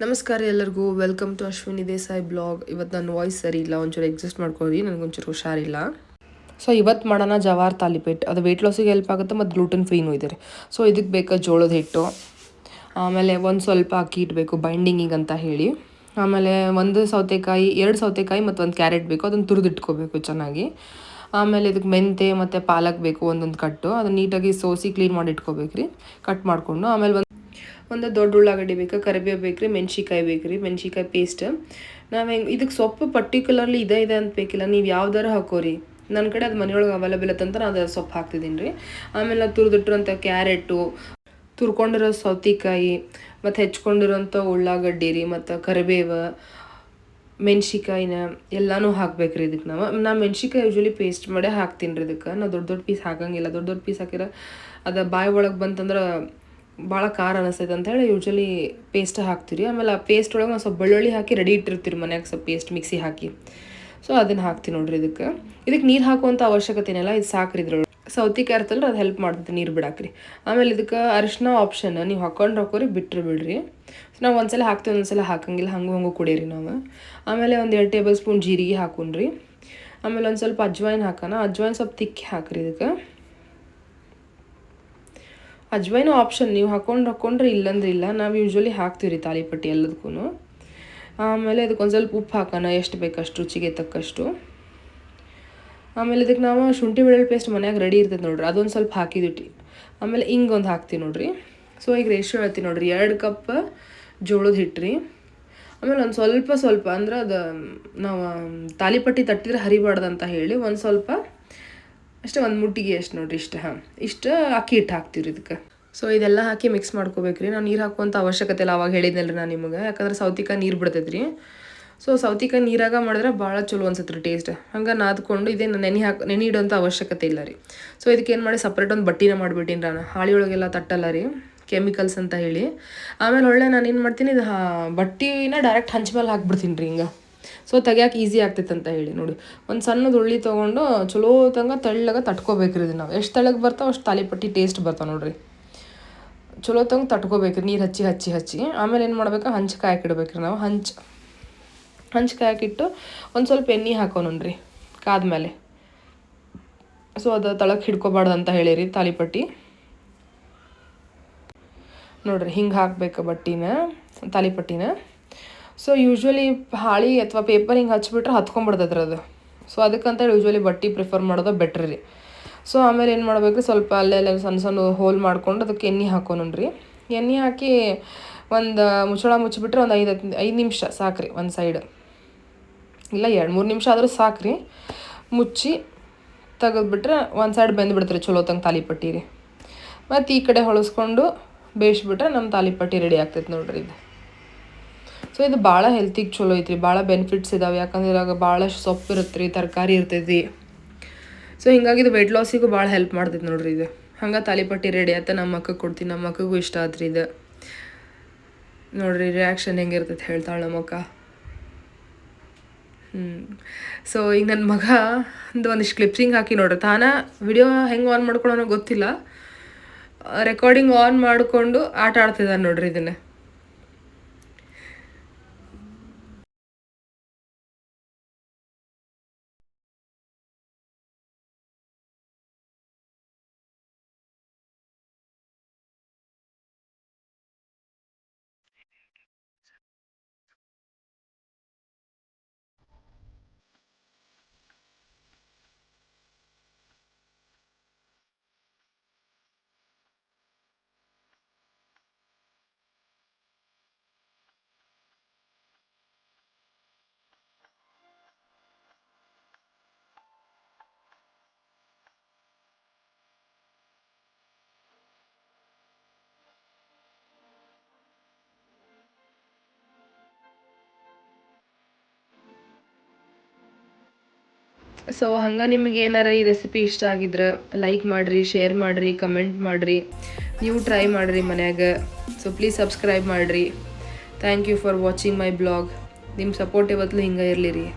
ನಮಸ್ಕಾರ ಎಲ್ಲರಿಗೂ, welcome to Ashwini Desai blog. ಇವತ್ತು ನನ್ನ ವಾಯ್ಸ್ ಸರಿ ಇಲ್ಲ, ಒಂಚೂರು ಎಕ್ಸಿಸ್ಟ್ ಮಾಡ್ಕೊಳ್ಳಿ, ನನಗೊಂಚೂರು ಹುಷಾರಿಲ್ಲ. ಸೊ ಇವತ್ತು ಮಾಡೋಣ ಜವಾರ್ ತಾಲಿಪೇಟ್. ಅದು ವೆಯ್ಟ್ ಲಾಸಿಗೆ ಹೆಲ್ಪ್ ಆಗುತ್ತೆ ಮತ್ತು ಗ್ಲೂಟನ್ ಫ್ರೀನೂ ಇದೆ. ಸೊ ಇದಕ್ಕೆ ಬೇಕಾ ಜೋಳದ ಹಿಟ್ಟು, ಆಮೇಲೆ ಒಂದು ಸ್ವಲ್ಪ ಅಕ್ಕಿ ಇಡಬೇಕು ಬೈಂಡಿಂಗಿಗೆ ಅಂತ ಹೇಳಿ. ಆಮೇಲೆ ಎರಡು ಸೌತೆಕಾಯಿ ಮತ್ತು ಒಂದು ಕ್ಯಾರೆಟ್ ಬೇಕು, ಅದನ್ನು ತುರಿದಿಟ್ಕೋಬೇಕು ಚೆನ್ನಾಗಿ. ಆಮೇಲೆ ಇದಕ್ಕೆ ಮೆಂತೆ ಮತ್ತು ಪಾಲಕ್ ಬೇಕು, ಒಂದೊಂದು ಕಟ್ಟು. ಅದನ್ನು ನೀಟಾಗಿ ಸೋಸಿ ಕ್ಲೀನ್ ಮಾಡಿ ಇಟ್ಕೋಬೇಕು ರೀ, ಕಟ್ ಮಾಡಿಕೊಂಡು. ಆಮೇಲೆ ಒಂದು ದೊಡ್ಡ ಉಳ್ಳಾಗಡ್ಡಿ ಬೇಕು, ಕರಿಬೇವು ಬೇಕು ರೀ, ಮೆಣ್ಸಿಕಾಯಿ ಬೇಕು ರೀ, ಮೆಣ್ಸಿಕಾಯಿ ಪೇಸ್ಟ್. ನಾವು ಇದಕ್ಕೆ ಸೊಪ್ಪು ಪರ್ಟಿಕ್ಯುಲರ್ಲಿ ಇದೆ ಅಂತ ಬೇಕಿಲ್ಲ, ನೀವು ಯಾವ್ದಾರು ಹಾಕೋರಿ. ನನ್ನ ಕಡೆ ಅದು ಮನೆಯೊಳಗೆ ಅವೈಲೇಬಲ್ ಇತ್ತಂತ ನಾನು ಅದು ಸೊಪ್ಪು ಹಾಕ್ತಿದ್ದೀನಿ ರೀ. ಆಮೇಲೆ ತುರಿದಿಟ್ಟಿರೋಂಥ ಕ್ಯಾರೆಟು, ತುರ್ಕೊಂಡಿರೋ ಸೌತೆಕಾಯಿ ಮತ್ತು ಹೆಚ್ಕೊಂಡಿರೋಂಥ ಉಳ್ಳಾಗಡ್ಡಿ ರೀ, ಮತ್ತು ಕರಿಬೇವು, ಮೆಣ್ಸಿಕಾಯಿನ ಎಲ್ಲನೂ ಹಾಕ್ಬೇಕು ರೀ. ಇದಕ್ಕೆ ನಾ ಮೆಣ್ಸಿಕಾಯಿ ಯೂಶ್ವಲಿ ಪೇಸ್ಟ್ ಮಾಡೇ ಹಾಕ್ತೀನಿ ರೀ. ಇದಕ್ಕೆ ನಾವು ದೊಡ್ಡ ಪೀಸ್ ಹಾಕಂಗಿಲ್ಲ. ದೊಡ್ಡ ಪೀಸ್ ಹಾಕಿರ ಅದು ಬಾಯಿ ಒಳಗೆ ಬಂತಂದ್ರೆ ಭಾಳ ಖಾರ ಅನಿಸ್ತೈತೆ ಅಂತೇಳಿ ಯೂಶ್ವಲಿ ಪೇಸ್ಟ್ ಹಾಕ್ತೀರಿ. ಆಮೇಲೆ ಆ ಪೇಸ್ಟ್ ಒಳಗೆ ನಾವು ಸ್ವಲ್ಪ ಬೆಳ್ಳುಳ್ಳಿ ಹಾಕಿ ರೆಡಿ ಇಟ್ಟಿರ್ತೀರಿ ಮನ್ಯಾಗ, ಸ್ವಲ್ಪ ಪೇಸ್ಟ್ ಮಿಕ್ಸಿ ಹಾಕಿ. ಸೊ ಅದನ್ನು ಹಾಕ್ತೀನಿ ನೋಡ್ರಿ. ಇದಕ್ಕೆ ನೀರು ಹಾಕುವಂಥ ಅವಶ್ಯಕತೆ ಏನಿಲ್ಲ, ಇದು ಸಾಕ್ರಿ. ಇದ್ರೊಳಗೆ ಸೌತೆಕಾಯಿ ಇರ್ತಲ್ಲ, ಅದು ಹೆಲ್ಪ್ ಮಾಡ್ತೈತೆ ನೀರು ಬಿಡಾಕ್ರಿ. ಆಮೇಲೆ ಇದಕ್ಕೆ ಅರಿಶಿನ ಆಪ್ಷನ್, ನೀವು ಹಾಕೋರಿ ಬಿಟ್ಟರೆ ಬಿಡ್ರಿ. ಸೊ ನಾವು ಒಂದ್ಸಲ ಹಾಕ್ತೀವಿ, ಒಂದೊಂದ್ಸಲ ಹಾಕಂಗಿಲ್ಲ, ಹಂಗೆ ಕುಡಿಯಿರಿ ನಾವು. ಆಮೇಲೆ ಒಂದು 2 ಟೇಬಲ್ ಸ್ಪೂನ್ ಜೀರಿಗೆ ಹಾಕೊಂಡ್ರಿ. ಆಮೇಲೆ ಒಂದು ಸ್ವಲ್ಪ ಅಜ್ವಾಯಿನ್ ಹಾಕೋಣ. ಅಜ್ವಾಯಿನ್ ಸ್ವಲ್ಪ ತಿಕ್ಕಿ ಹಾಕ್ರಿ. ಇದಕ್ಕೆ ಅಜ್ವೈನು ಆಪ್ಷನ್, ನೀವು ಹಾಕೊಂಡ್ರೆ ಇಲ್ಲಂದ್ರೆ ಇಲ್ಲ. ನಾವು ಯೂಶ್ವಲಿ ಹಾಕ್ತೀವಿ ರೀ ತಾಲಿಪಟ್ಟಿ ಎಲ್ಲದಕ್ಕೂ. ಆಮೇಲೆ ಅದಕ್ಕೊಂದು ಸ್ವಲ್ಪ ಉಪ್ಪು ಹಾಕೋಣ, ಎಷ್ಟು ಬೇಕಷ್ಟು, ರುಚಿಗೆ ತಕ್ಕಷ್ಟು. ಆಮೇಲೆ ಇದಕ್ಕೆ ನಾವು ಶುಂಠಿ ಬೆಳ್ಳುಳ್ಳಿ ಪೇಸ್ಟ್ ಮನ್ಯಾಗ ರೆಡಿ ಇರ್ತೈತೆ ನೋಡ್ರಿ, ಅದೊಂದು ಸ್ವಲ್ಪ ಹಾಕಿದಿಟ್ಟು. ಆಮೇಲೆ ಹಿಂಗೊಂದು ಹಾಕ್ತೀವಿ ನೋಡ್ರಿ. ಸೊ ಈಗ ರೇಷಿಯೋ ಹೇಳ್ತೀವಿ ನೋಡ್ರಿ, 2 ಕಪ್ ಜೋಳದ ಹಿಟ್ಟು ರೀ. ಆಮೇಲೆ ಒಂದು ಸ್ವಲ್ಪ ಅಂದ್ರೆ ಅದು ನಾವು ತಾಲಿಪಟ್ಟಿ ತಟ್ಟಿದ್ರೆ ಹರಿಬಾರ್ದಂತ ಹೇಳಿ ಒಂದು ಸ್ವಲ್ಪ ಅಷ್ಟೇ, ಒಂದು ಮುಟ್ಟಿಗೆ ಎಷ್ಟು ನೋಡ್ರಿ, ಇಷ್ಟು ಅಕ್ಕಿ ಹಿಟ್ಟು ಹಾಕ್ತೀವಿ ರೀ ಇದಕ್ಕೆ. ಸೊ ಇದೆಲ್ಲ ಹಾಕಿ ಮಿಕ್ಸ್ ಮಾಡ್ಕೋಬೇಕ್ರಿ. ನಾವು ನೀರು ಹಾಕುವಂಥ ಅವಶ್ಯಕತೆ ಇಲ್ಲ, ಅವಾಗ ಹೇಳಿದ್ನಲ್ರಿ ನಾನು ನಿಮಗೆ, ಯಾಕಂದ್ರೆ ಸೌತೆಕಾಯಿ ನೀರು ಬಿಡ್ತೈತೆ ರೀ. ಸೊ ಸೌತೆಕಾಯಿ ನೀರಾಗ ಮಾಡಿದ್ರೆ ಭಾಳ ಚಲೋ ಅನ್ಸುತ್ತೆ ರೀ ಟೇಸ್ಟ್. ಹಂಗೆ ನಾದ್ಕೊಂಡು ಇದೇನು ನೆನೆ ಇಡೋಂಥ ಅವಶ್ಯಕತೆ ಇಲ್ಲ ರೀ. ಸೊ ಇದಕ್ಕೆ ಏನು ಮಾಡಿ ಸಪ್ರೇಟ್ ಒಂದು ಬಟ್ಟಿನ ಮಾಡಿಬಿಟ್ಟಿನಿ ನಾನು, ಹಾಳಿ ಒಳಗೆಲ್ಲ ತಟ್ಟಲ್ಲ ರೀ, ಕೆಮಿಕಲ್ಸ್ ಅಂತ ಹೇಳಿ. ಆಮೇಲೆ ಒಳ್ಳೆ ನಾನು ಏನು ಮಾಡ್ತೀನಿ, ಇದು ಬಟ್ಟಿನ ಡೈರೆಕ್ಟ್ ಹಂಚ ಮೇಲೆ ಹಾಕ್ಬಿಡ್ತೀನಿ ರೀ ಹಿಂಗೆ. ಸೊ ತೆಗಿಯೋಕೆ ಈಸಿ ಆಗ್ತೈತೆ ಅಂತ ಹೇಳಿ ನೋಡಿ. ಒಂದು ಸಣ್ಣದು ಉಳ್ಳಿ ತೊಗೊಂಡು ಚಲೋ ತೆಳ್ಳಗೆ ತಟ್ಕೋಬೇಕ್ರಿ. ಇದು ನಾವು ಎಷ್ಟು ತೆಳ್ಳಗೆ ಬರ್ತಾವೆ ಅಷ್ಟು ತಾಲಿಪಟ್ಟಿ ಟೇಸ್ಟ್ ಬರ್ತಾವೆ ನೋಡಿರಿ. ಚಲೋ ತಟ್ಕೋಬೇಕ್ರಿ, ನೀರು ಹಚ್ಚಿ. ಆಮೇಲೆ ಏನು ಮಾಡ್ಬೇಕು, ಹಂಚು ಕಾಯಕ್ಕಿಡ್ಬೇಕ್ರಿ. ನಾವು ಹಂಚು ಕಾಯಕ್ಕಿಟ್ಟು ಒಂದು ಸ್ವಲ್ಪ ಎಣ್ಣೆ ಹಾಕೋಣ್ರಿ ಕಾದ್ಮೇಲೆ. ಸೊ ಅದು ತಳಕ್ಕೆ ಹಿಡ್ಕೊಬಾರ್ದು ಅಂತ ಹೇಳಿರಿ ತಾಲಿಪಟ್ಟಿ ನೋಡ್ರಿ. ಹಿಂಗೆ ಹಾಕ್ಬೇಕು ತಾಲಿಪಟ್ಟಿನ. ಸೊ ಯೂಶ್ವಲಿ ಹಾಳಿ ಅಥವಾ ಪೇಪರ್ ಹಿಂಗೆ ಹಚ್ಬಿಟ್ರೆ ಹತ್ಕೊಂಡ್ಬಿಡ್ತೈತ್ರಿ ಅದು. ಸೊ ಅದಕ್ಕಂತೇಳಿ ಯೂಶ್ವಲಿ ಬಟ್ಟೆ ಪ್ರಿಫರ್ ಮಾಡೋದು ಬೆಟ್ರ್ ರೀ. ಸೊ ಆಮೇಲೆ ಏನು ಮಾಡಬೇಕು, ಸ್ವಲ್ಪ ಅಲ್ಲೆಲ್ಲ ಸಣ್ಣ ಹೋಲ್ ಮಾಡ್ಕೊಂಡು ಅದಕ್ಕೆ ಎಣ್ಣೆ ಹಾಕೋಣ್ರಿ. ಎಣ್ಣೆ ಹಾಕಿ ಒಂದು ಮುಚ್ಚಳ ಮುಚ್ಚಿಬಿಟ್ರೆ ಒಂದು 5 ನಿಮಿಷ ಸಾಕ್ರಿ. ಒಂದು ಸೈಡ್ ಇಲ್ಲ 2-3 ನಿಮಿಷ ಆದರೂ ಸಾಕ್ರಿ. ಮುಚ್ಚಿ ತೆಗೆದ್ಬಿಟ್ರೆ ಒಂದು ಸೈಡ್ ಬೆಂದ್ಬಿಡ್ತೀರಿ ಚಲೋ ತಾಲಿಪಟ್ಟಿ ರೀ. ಮತ್ತು ಈ ಕಡೆ ಹೊಳಸ್ಕೊಂಡು ಬೇಯಿಸ್ಬಿಟ್ರೆ ನಮ್ಮ ತಾಲಿಪಟ್ಟಿ ರೆಡಿ ಆಗ್ತೈತೆ ನೋಡ್ರಿ ಇದು. ಸೊ ಇದು ಭಾಳ ಹೆಲ್ತಿಗೆ ಚಲೋ ಐತ್ರಿ, ಭಾಳ ಬೆನಿಫಿಟ್ಸ್ ಇದಾವೆ. ಯಾಕಂದ್ರೆ ಇವಾಗ ಭಾಳಷ್ಟು ಸೊಪ್ಪು ಇರುತ್ತೆ ರೀ, ತರಕಾರಿ ಇರ್ತೈತಿ. ಸೊ ಹಿಂಗಾಗಿ ಇದು ವೆಯ್ಟ್ ಲಾಸಿಗೂ ಭಾಳ ಹೆಲ್ಪ್ ಮಾಡ್ತೈತೆ ನೋಡ್ರಿ ಇದು. ಹಂಗೆ ತಾಲಿಪಟ್ಟಿ ರೆಡಿ ಆಯ್ತು, ನಮ್ಮ ಮಕ್ಕಳಿಗೆ ಕೊಡ್ತೀನಿ, ನಮ್ಮ ಮಕ್ಕಳಿಗೂ ಇಷ್ಟ ಆತ್ರಿ ಇದು. ನೋಡ್ರಿ ರಿಯಾಕ್ಷನ್ ಹೆಂಗಿರ್ತೈತೆ ಹೇಳ್ತಾಳೆ ನಮ್ಮ ಅಕ್ಕ. ಸೊ ಈಗ ನನ್ನ ಮಗ ಒಂದಿಷ್ಟು ಕ್ಲಿಪ್ಸಿಂಗ್ ಹಾಕಿ ನೋಡ್ರಿ, ತಾನ ವಿಡಿಯೋ ಹೆಂಗೆ ಆನ್ ಮಾಡ್ಕೊಳ್ಳೋನೋ ಗೊತ್ತಿಲ್ಲ, ರೆಕಾರ್ಡಿಂಗ್ ಆನ್ ಮಾಡಿಕೊಂಡು ಆಟ ಆಡ್ತಿದ್ದಾನೆ ನೋಡ್ರಿ ಇದನ್ನು. ಸೊ ಹಂಗೆ ನಿಮಗೆ ಏನಾರ ಈ ರೆಸಿಪಿ ಇಷ್ಟ ಆಗಿದ್ರೆ ಲೈಕ್ ಮಾಡಿರಿ, ಶೇರ್ ಮಾಡಿರಿ, ಕಮೆಂಟ್ ಮಾಡಿರಿ. ನೀವು ಟ್ರೈ ಮಾಡಿರಿ ಮನ್ಯಾಗ. ಸೊ ಪ್ಲೀಸ್ ಸಬ್ಸ್ಕ್ರೈಬ್ ಮಾಡಿರಿ. Thank you for watching my blog. ನಿಮ್ಮ ಸಪೋರ್ಟ್ ಇವತ್ತು ಹಿಂಗೆ ಇರಲಿ ರೀ.